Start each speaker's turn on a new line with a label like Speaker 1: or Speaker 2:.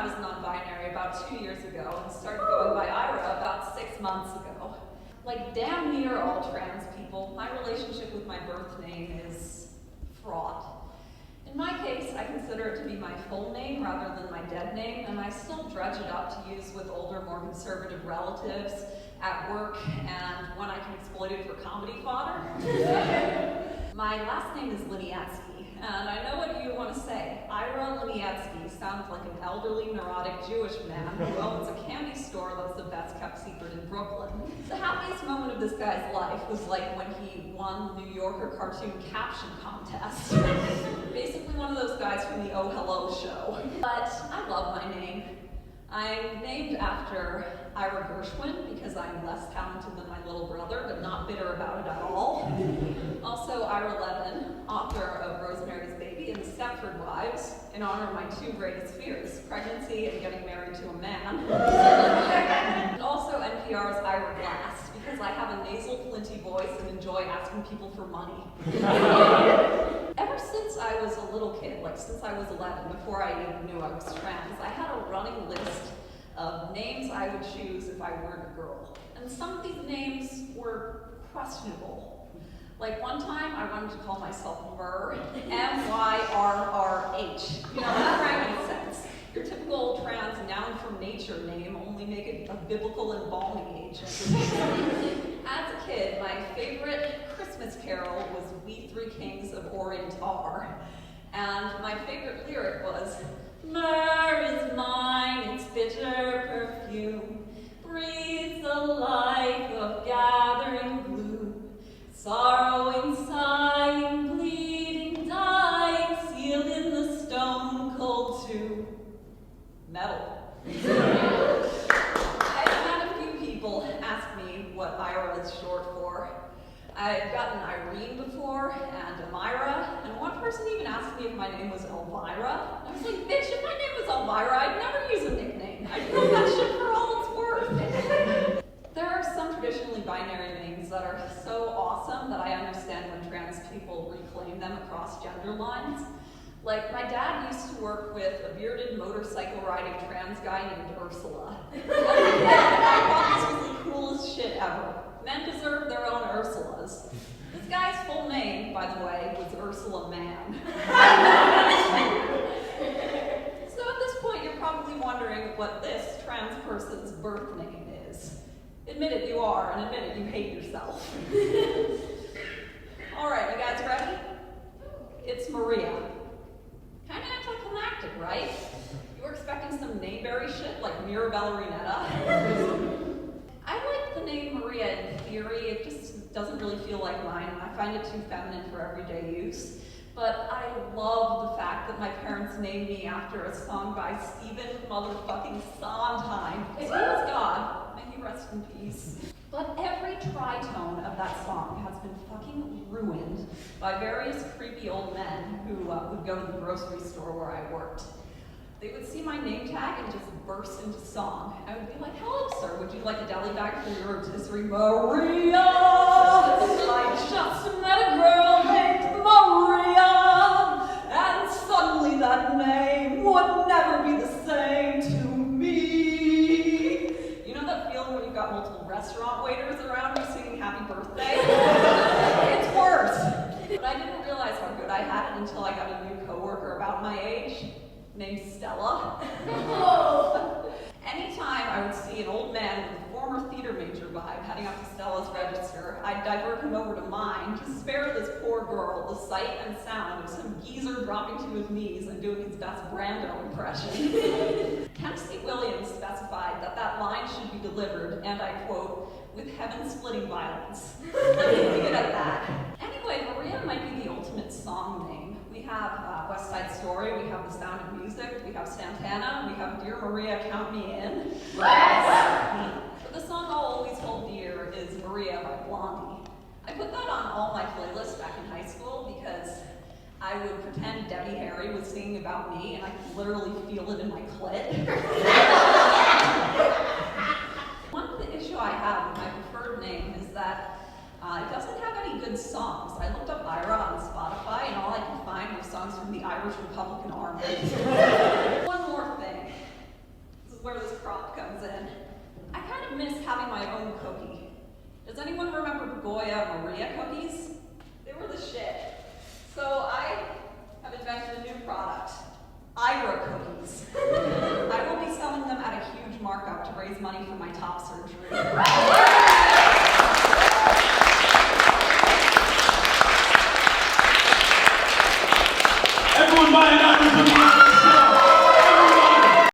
Speaker 1: out as non-binary about 2 years ago and started going by Ira about 6 months ago. Like damn near all trans people, my relationship with my birth name is fraught. In my case, I consider it to be my full name rather than my dead name, and I still dredge it up to use with older, more conservative relatives at work and when I can exploit it for comedy fodder. My last name is Linietsky, and I know what you want to say. Ira Linietsky sounds like an elderly, neurotic Jewish man who owns a candy store that's the best kept secret in Brooklyn. The happiest moment of this guy's life was like when he won the New Yorker cartoon caption contest. Basically one of those guys from the Oh Hello show. But I love my name. I'm named after Ira Gershwin because I'm less talented than my little brother, but not bitter about it at all. Also Ira Levin, author of Rosemary's Baby and Stepford Wives, in honor of my two greatest fears, pregnancy and getting married to a man. And also NPR's Ira Glass, because I have a nasal, flinty voice and enjoy asking people for money. Ever since I was a little kid, like since I was 11, before I even knew I was trans, I had a running list of names I would choose if I weren't a girl. And some of these names were questionable. Like one time I wanted to call myself Myrrh, M-Y-R-R-H. You know, that rhyme makes sense. Your typical trans noun from nature name, only make it a biblical embalming agent. As a kid, my favorite Christmas carol was We Three Kings of Orient Are. And my favorite lyric was, Myrrh is mine, its bitter perfume breathes the life of gathering gloom. Sorrowing, sighing, bleeding, dying, sealed in the stone cold tomb. Metal. I've had a few people ask me what Ira is short for. I've gotten Irene before, and Amira, and one person even asked me if my name was Elvira. I was like, bitch, if my name was Elvira, I'd never use a nickname. I'd know that shit for all it's worth. There are some traditionally binary names that are so awesome that I understand when trans people reclaim them across gender lines. Like, my dad used to work with a bearded motorcycle riding trans guy named Ursula. I thought this was the coolest shit ever. Men deserve their own Ursulas. This guy's full name, by the way, was Ursula Mann. So at this point, you're probably wondering what this trans person's birth name is. Admit it, you are, and admit it, you hate yourself. All right, you guys ready? It's Maria. Kind of anticlimactic, right? You were expecting some name-berry shit like Mirabella Renetta? I like the name Maria in theory. It just doesn't really feel like mine. I find it too feminine for everyday use. But I love the fact that my parents named me after a song by Stephen motherfucking Sondheim. Because he was God. May he rest in peace. But every tritone of that song has been fucking ruined by various creepy old men who would go to the grocery store where I worked. They would see my name tag and just burst into song. I would be like, hello, sir, would you like a deli bag for your rotisserie? Maria! I just met a girl named Maria, and suddenly that name would never be the same to me. You know that feeling when you've got multiple restaurant waiters around you singing happy birthday? It's worse. But I didn't realize how good I had it until I got a new coworker about my age, named Stella. Anytime I would see an old man with a former theater major vibe heading up to Stella's register, I'd divert him over to mine to spare this poor girl the sight and sound of some geezer dropping to his knees and doing his best Brando impression. Tennessee Williams specified that that line should be delivered, and I quote, with heaven-splitting violence. Let me leave it at that. Anyway, Maria might be the ultimate song name. We have West Side Story, we have The Sound of Music, we have Santana, we have Dear Maria, Count Me In. Yes! But the song I'll always hold dear is Maria by Blondie. I put that on all my playlists back in high school because I would pretend Debbie Harry was singing about me and I could literally feel it in my clit. One issue I have with my preferred name is that it doesn't have any good songs. I looked up Ira on Spotify and all I could find were songs from the Irish Republican Army. One more thing. Does anyone remember Goya Maria cookies? They were the shit. So I have invented a new product, Ira cookies. I will be selling them at a huge markup to raise money for my top surgery.